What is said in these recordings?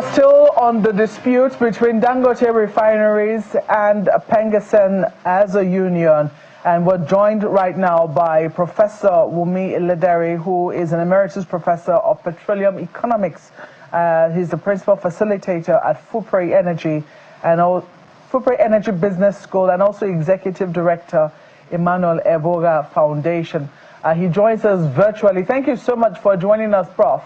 We're still on the dispute between Dangote refineries and PENGASSAN as a union. And we're joined right now by Professor Wumi Iledere, who is an emeritus professor of petroleum economics. He's the principal facilitator at Fupre Energy and Fupre Energy Business School, and also executive director, Emmanuel Evoga Foundation. He joins us virtually. Thank you so much for joining us, Prof.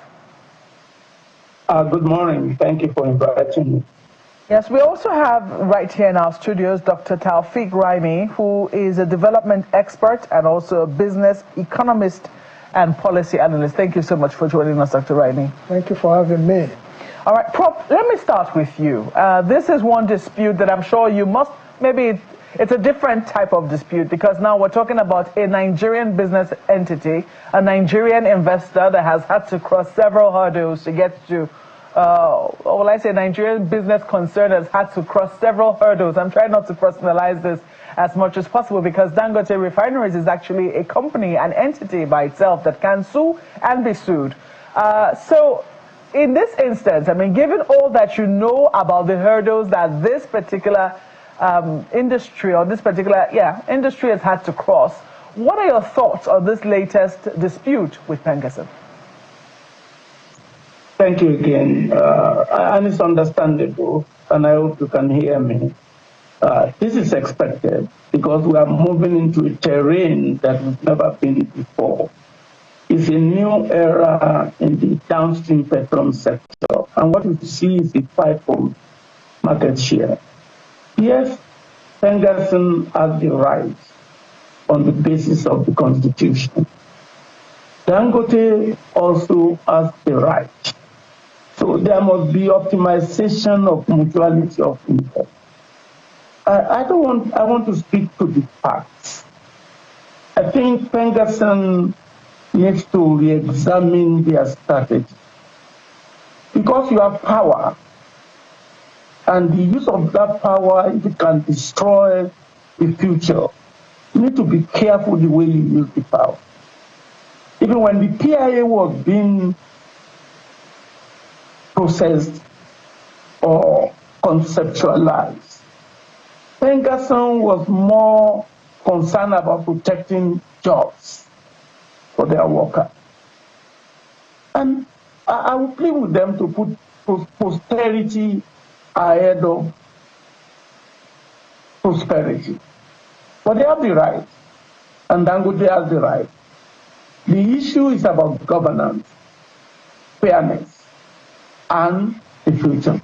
Good morning. Thank you for inviting me. Yes, we also have right here in our studios Dr. Taufik Raimi, who is a development expert and also a business economist and policy analyst. Thank you so much for joining us, Dr. Raimi. Thank you for having me. All right, Prof, let me start with you. This is one dispute that I'm sure you must, maybe it's a different type of dispute, because now we're talking about a Nigerian business entity, a Nigerian investor that has had to cross several hurdles to get to, well, I say Nigerian business concern has had to cross several hurdles. I'm trying not to personalize this as much as possible, because Dangote Refineries is actually a company, an entity by itself that can sue and be sued. So in this instance, I mean, given all that you know about the hurdles that this particular industry or this particular industry has had to cross, what are your thoughts on this latest dispute with PENGASSAN? Thank you again. And it's understandable, and I hope you can hear me. This is expected because we are moving into a terrain that we've never been before. It's a new era in the downstream petroleum sector, and what we see is a fight for market share. Yes, PENGASSAN has the right on the basis of the Constitution. Dangote also has the right. So there must be optimization of mutuality of interest. I want to speak to the facts. I think PENGASSAN needs to re-examine their strategy. Because you have power, and the use of that power, if it can destroy the future, you need to be careful the way you use the power. Even when the PIA was being processed or conceptualized, PENGASSAN was more concerned about protecting jobs for their workers. And I will plead with them to put posterity ahead of prosperity. But they have the right, and Dangote has the right. The issue is about governance, fairness, and the future.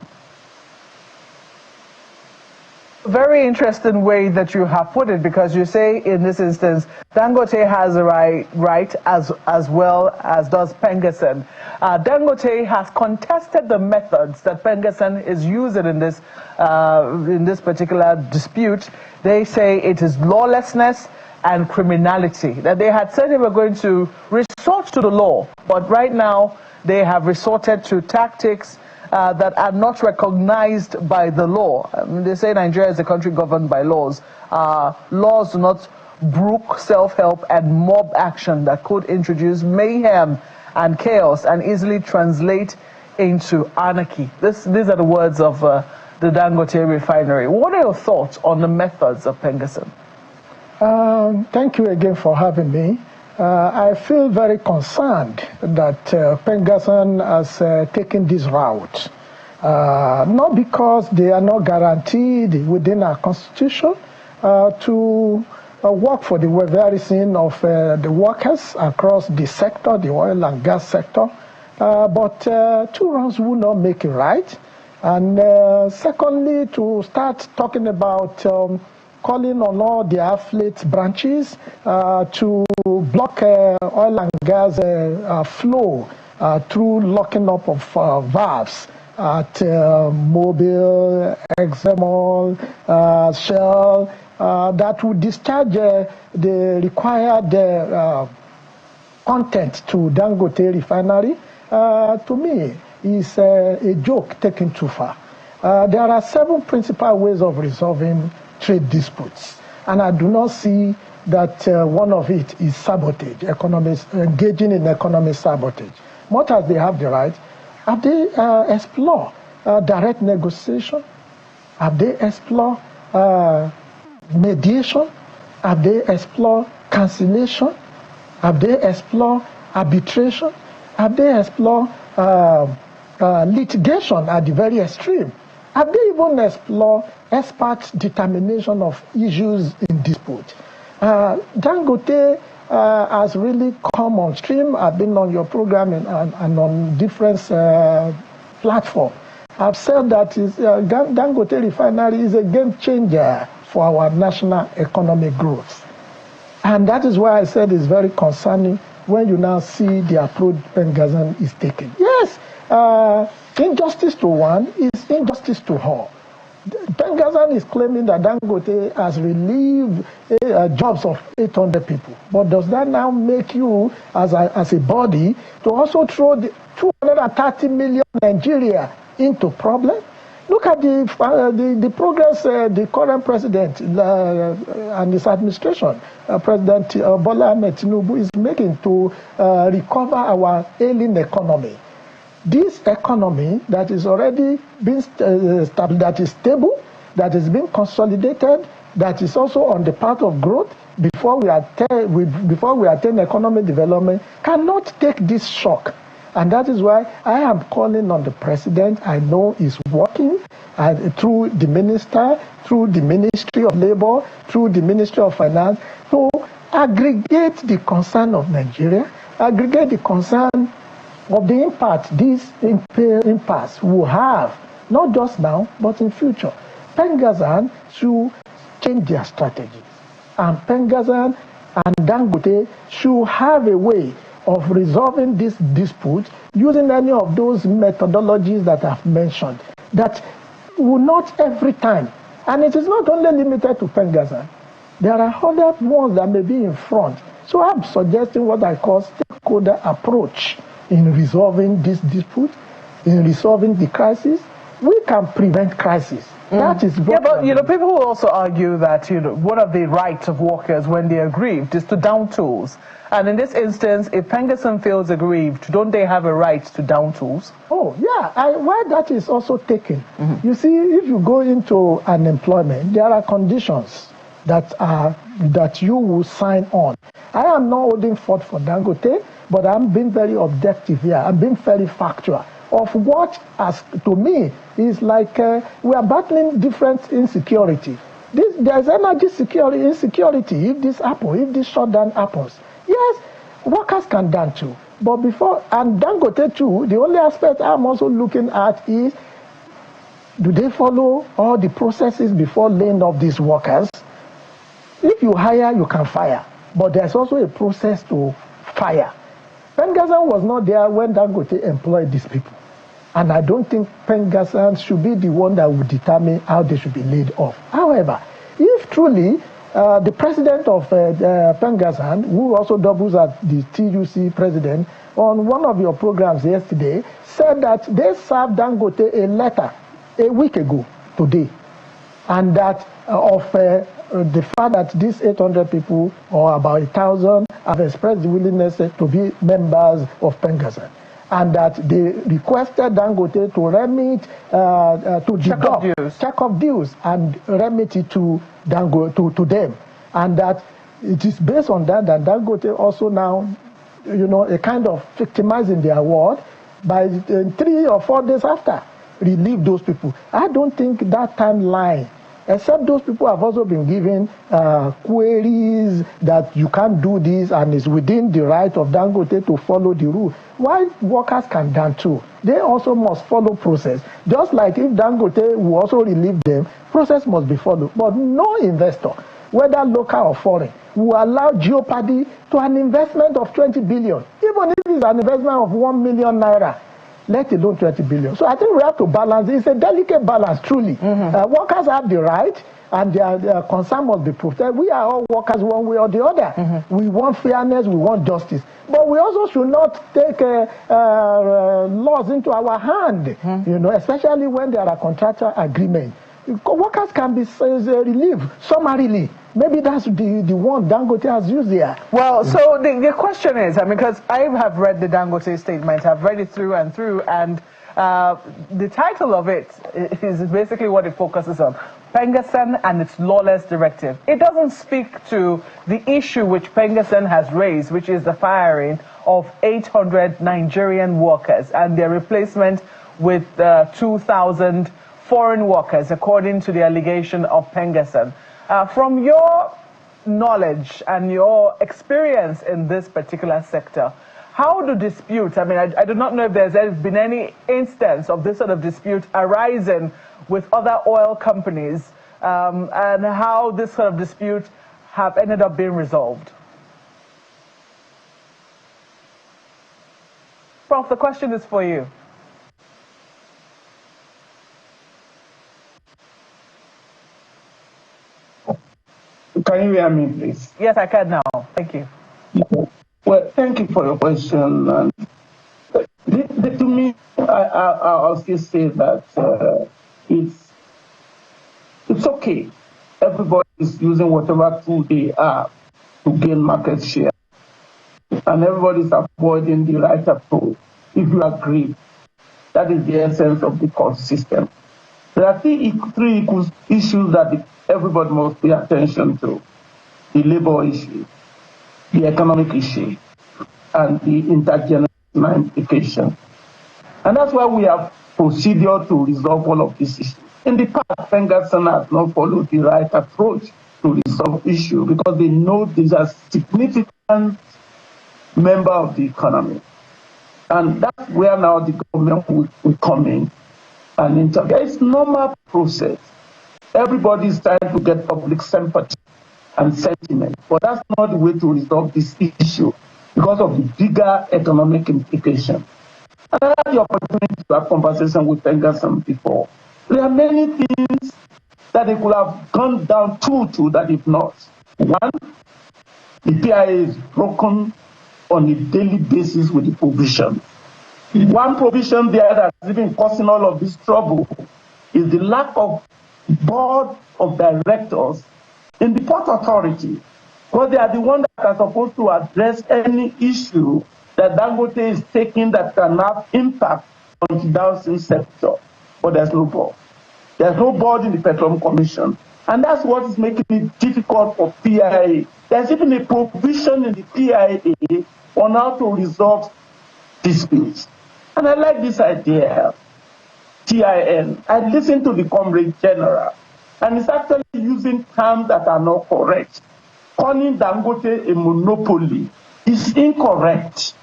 Very interesting way that you have put it, because you say in this instance Dangote has a right as well as does PENGASSAN. Dangote has contested the methods that PENGASSAN is using in this particular dispute. They say it is lawlessness and criminality, that they had said they were going to resort to the law, but right now they have resorted to tactics that are not recognized by the law. I mean, they say Nigeria is a country governed by laws. Laws do not brook self-help and mob action that could introduce mayhem and chaos and easily translate into anarchy. These are the words of the Dangote refinery. What are your thoughts on the methods of PENGASSAN? Thank you again for having me. I feel very concerned that PENGASSAN has taken this route, not because they are not guaranteed within our constitution to work for the well-being of the workers across the sector, the oil and gas sector, but two wrongs will not make it right. And secondly, to start talking about calling on all the affiliate branches to block oil and gas flow through locking up of valves at Mobil, Exxon, Shell, that would discharge the required content to Dangote refinery, to me is a joke taken too far. There are 7 principal ways of resolving trade disputes, and I do not see that one of it is sabotage, engaging in economic sabotage. Much as they have the right, have they explore direct negotiation? Have they explored mediation? Have they explored cancellation? Have they explored arbitration? Have they explored litigation at the very extreme? Have they even explored expert determination of issues in dispute? Dangote has really come on stream. I've been on your program and on different platforms. I've said that Dangote refinery is a game changer for our national economic growth. And that is why I said it's very concerning when you now see the approach PENGASSAN is taking. Yes, injustice to one is injustice to all. PENGASSAN is claiming that Dangote has relieved jobs of 800 people. But does that now make you, as a body, to also throw the 230 million Nigeria into problem? Look at the progress the current president and his administration, President Bola Ahmed Tinubu, is making to recover our ailing economy. This economy that is already been that is stable, that is being consolidated, that is also on the path of growth before we attain economic development, cannot take this shock. And that is why I am calling on the president. I know he's working through the minister, through the Ministry of Labor, through the Ministry of Finance, to aggregate the concern of Nigeria, aggregate the concern of the impact this impasse will have, not just now, but in future. PENGASSAN should change their strategies. And PENGASSAN and Dangote should have a way of resolving this dispute using any of those methodologies that I've mentioned, that will not every time. And it is not only limited to PENGASSAN. There are other ones that may be in front. So I'm suggesting what I call stakeholder approach in resolving this dispute, in resolving the crisis. We can prevent crisis. That is but people will also argue that one of the rights of workers when they are aggrieved is to down tools. And in this instance, if PENGASSAN feels aggrieved, don't they have a right to down tools? Oh, yeah. Why that is also taken. You see, if you go into unemployment, there are conditions that you will sign on. I am not holding forth for Dangote, but I'm being very objective here. I'm being very factual of what, as to me, is like we are battling different insecurity. There's energy insecurity. If this happens, if this shutdown happens, yes, workers can down too. But before, and Dangote too, the only aspect I'm also looking at is, do they follow all the processes before laying off these workers? If you hire, you can fire. But there's also a process to fire. PENGASSAN was not there when Dangote employed these people. And I don't think PENGASSAN should be the one that would determine how they should be laid off. However, if truly the president of PENGASSAN, who also doubles as the TUC president, on one of your programs yesterday, said that they served Dangote a letter a week ago today, and that the fact that these 800 people, or about 1,000, have expressed the willingness to be members of PENGASSAN, and that they requested Dangote to remit, to check off dues and remit it to Dangote, to them, and that it is based on that Dangote also now, a kind of victimizing the award by 3 or 4 days after relieve those people. I don't think that timeline, except those people have also been given queries that you can't do this and it's within the right of Dangote to follow the rule. Why workers can down too? They also must follow process. Just like if Dangote will also relieve them, process must be followed. But no investor, whether local or foreign, will allow jeopardy to an investment of 20 billion, even if it's an investment of 1 million naira. Let alone 20 billion. So I think we have to balance. It's a delicate balance, truly. Workers have the right, and their concern must be protected. We are all workers one way or the other. We want fairness, we want justice. But we also should not take laws into our hand, especially when there are contractual agreements. Workers can be relieved summarily. Maybe that's the one Dangote has used here. Well, so the question is, because I have read the Dangote statement, I've read it through and through, and The title of it is basically what it focuses on. PENGASSAN and its lawless directive. It doesn't speak to the issue which PENGASSAN has raised, which is the firing of 800 Nigerian workers and their replacement with 2,000 foreign workers, according to the allegation of PENGASSAN. From your knowledge and your experience in this particular sector, how do disputes, I mean, I do not know if there's been any instance of this sort of dispute arising with other oil companies, and how this sort of dispute have ended up being resolved. Prof, the question is for you. Can you hear me, please? Yes, I can now. Thank you. Well, thank you for your question. And to me, I'll still say that it's okay. Everybody is using whatever tool they have to gain market share, and everybody is avoiding the right approach. If you agree, that is the essence of the court system. There are three issues that everybody must pay attention to: the labor issue, the economic issue, and the intergenerational implication. And that's why we have procedure to resolve all of these issues. In the past, PENGASSAN has not followed the right approach to resolve issue because they know these are significant member of the economy. And that's where now the government will come in and intervene. It's normal process. Everybody is trying to get public sympathy and sentiment, but that's not the way to resolve this issue because of the bigger economic implication. And I had the opportunity to have conversation with PENGASSAN before. There are many things that they could have gone down to that if not. One, the PIA is broken on a daily basis with the provision. One provision there that's even causing all of this trouble is the lack of board of directors in the port authority, because they are the ones that are supposed to address any issue that Dangote is taking that can have impact on the downstream sector. But there's no board. There's no board in the Petroleum Commission. And that's what is making it difficult for PIA. There's even a provision in the PIA on how to resolve disputes. And I like this idea, TIN. I listened to the Comrade General, and it's actually using terms that are not correct. Calling Dangote a monopoly is incorrect.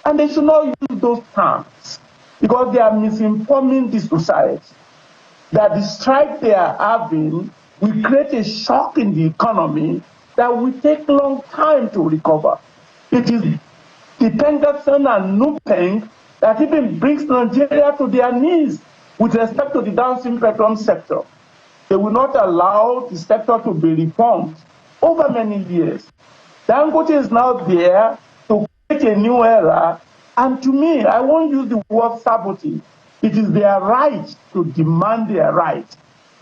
And they should not use those terms because they are misinforming the society. That the strike they are having will create a shock in the economy that will take a long time to recover. It is the PENGASSAN and NUPENG that even brings Nigeria to their knees with respect to the downstream petroleum sector. They will not allow the sector to be reformed over many years. Dangote is now there to create a new era, and to me, I won't use the word sabotage. It is their right to demand their right,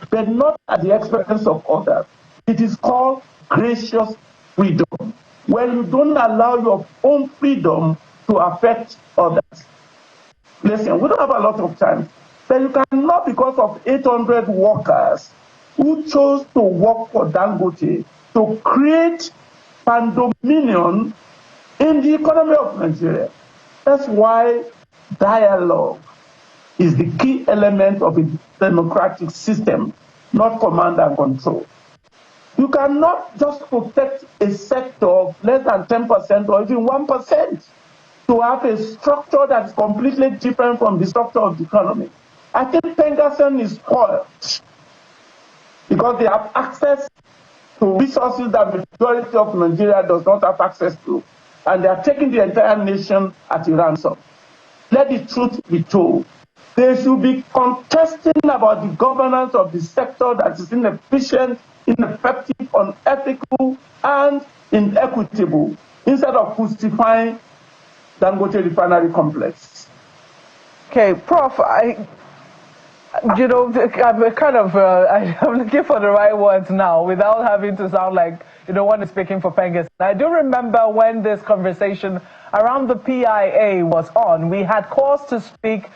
but not at the expense of others. It is called gracious freedom, when you don't allow your own freedom to affect others. Listen, we don't have a lot of time, but you cannot, because of 800 workers who chose to work for Dangote, to create pandemonium in the economy of Nigeria. That's why dialogue is the key element of a democratic system, not command and control. You cannot just protect a sector of less than 10% or even 1% to have a structure that's completely different from the structure of the economy. I think PENGASSAN is spoiled because they have access to resources that the majority of Nigeria does not have access to, and they are taking the entire nation at a ransom. Let the truth be told. They should be contesting about the governance of the sector that is inefficient, ineffective, unethical, and inequitable, instead of justifying Dangote refinery complex. Okay, Prof, I'm kind of, I'm looking for the right words now without having to sound like one is speaking for PENGASSAN. I do remember when this conversation around the PIA was on, we had cause to speak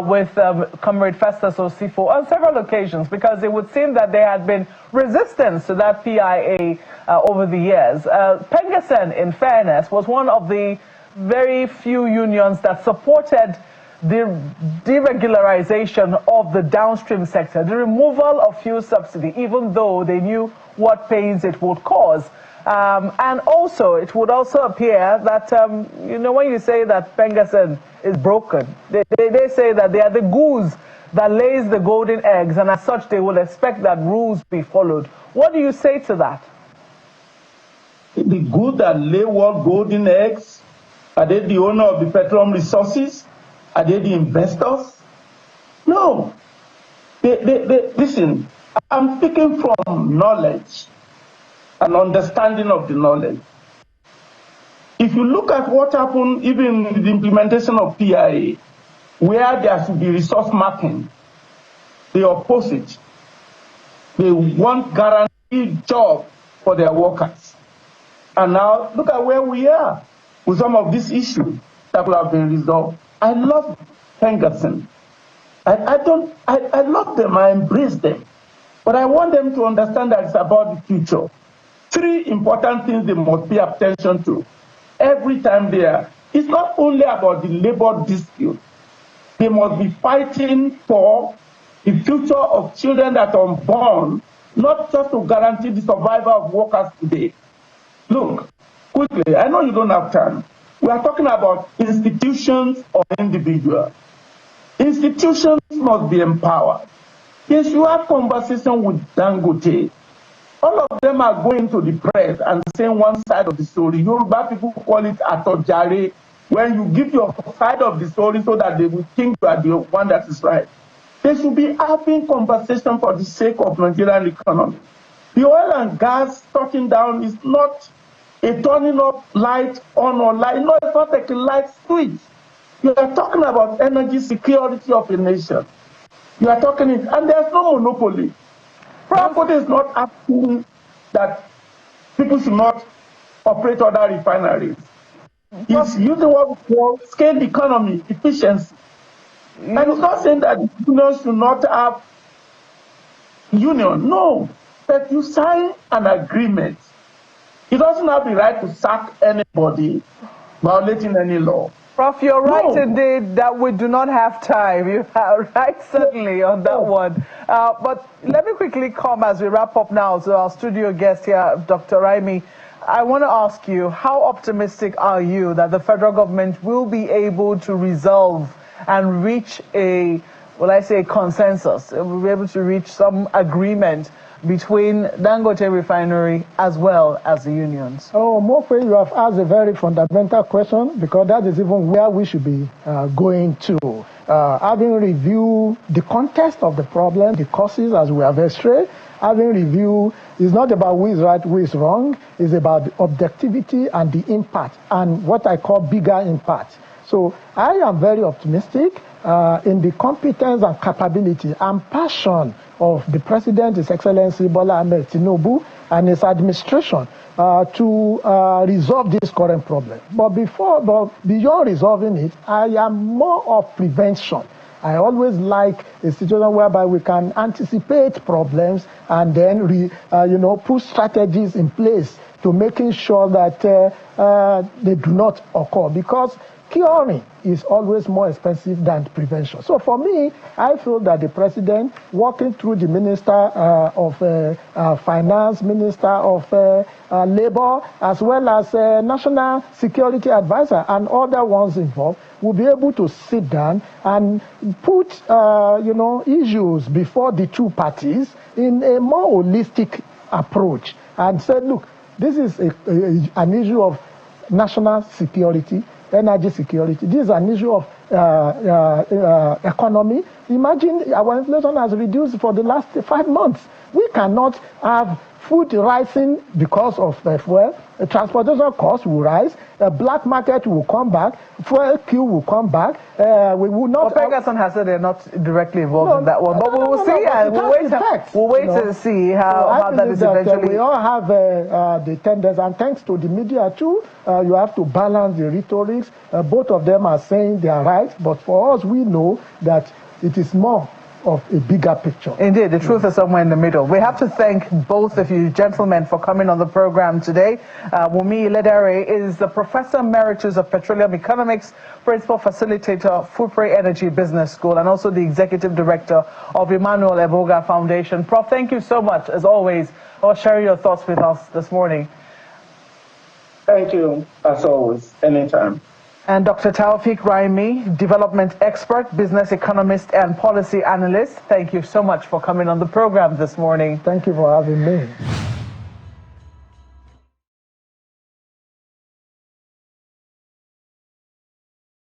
with Comrade Festus Osifo on several occasions, because it would seem that there had been resistance to that PIA over the years. PENGASSAN, in fairness, was one of the very few unions that supported the deregularization of the downstream sector, the removal of fuel subsidy, even though they knew what pains it would cause. And also, it would also appear that, when you say that PENGASSAN is broken, they say that they are the goose that lays the golden eggs, and as such, they will expect that rules be followed. What do you say to that? The goose that lay what golden eggs? Are they the owner of the petroleum resources? Are they the investors? No. Listen, I'm speaking from knowledge and understanding of the knowledge. If you look at what happened even in the implementation of PIA, where there should be resource mapping, they oppose it. They want guaranteed job for their workers. And now look at where we are with some of these issues that will have been resolved. I love PENGASSAN. I love them, I embrace them. But I want them to understand that it's about the future. 3 important things they must pay attention to every time they are. It's not only about the labor dispute. They must be fighting for the future of children that are unborn, not just to guarantee the survival of workers today. Look, quickly, I know you don't have time. We are talking about institutions or individuals. Institutions must be empowered. Yes, you have conversation with Dangote. All of them are going to the press and saying one side of the story. Yoruba people call it atojare, when you give your side of the story so that they will think you are the one that is right. They should be having conversation for the sake of Nigerian economy. The oil and gas shutting down is not a turning up light on or light. No, it's not like a light switch. You are talking about energy security of a nation. You are talking it, and there's no monopoly. Dangote is not asking that people should not operate other refineries. It's using what we call scale economy, efficiency. And it's not saying that unions should not have union. No, but you sign an agreement. He doesn't have the right to sack anybody violating any law. Prof, you're right indeed that we do not have time. You are right, certainly, on that one. But let me quickly come as we wrap up now to our studio guest here, Dr. Raimi. I want to ask you, how optimistic are you that the federal government will be able to resolve and reach a, consensus? Will be able to reach some agreement between Dangote refinery as well as the unions? Oh, Mofe, you have asked a very fundamental question, because that is even where we should be going to. Having reviewed the context of the problem, the causes, as we have explained, having reviewed, it's not about who is right, who is wrong. It's about the objectivity and the impact, and what I call bigger impact. So I am very optimistic in the competence and capability and passion of the President, His Excellency Bola Ahmed Tinubu, and his administration to resolve this current problem. But beyond resolving it, I am more of prevention. I always like a situation whereby we can anticipate problems and then put strategies in place to making sure that they do not occur, because curing is always more expensive than prevention. So for me, I feel that the president, working through the Minister of Finance, Minister of Labor, as well as National Security Advisor and other ones involved, will be able to sit down and put issues before the two parties in a more holistic approach and say, look, this is an issue of national security, energy security. This is an issue of economy. Imagine our inflation has reduced for the last 5 months. We cannot have food rising because of fuel, transportation costs will rise, black market will come back, fuel queue will come back. We will not. Well, PENGASSAN has said they're not directly involved in that one, but we will see. We'll wait to see how that is eventually. We all have the tenders, and thanks to the media too, you have to balance the rhetorics. Both of them are saying they are right, but for us, we know that it is more of a bigger picture. Indeed, the truth is somewhere in the middle. We have to thank both of you gentlemen for coming on the program today. Wumi Ledare is the Professor Emeritus of Petroleum Economics, Principal Facilitator, Fupre Energy Business School, and also the Executive Director of Emmanuel Eboga Foundation. Prof, thank you so much, as always, for sharing your thoughts with us this morning. Thank you, as always, anytime. And Dr. Taufik Raimi, development expert, business economist, and policy analyst. Thank you so much for coming on the program this morning. Thank you for having me.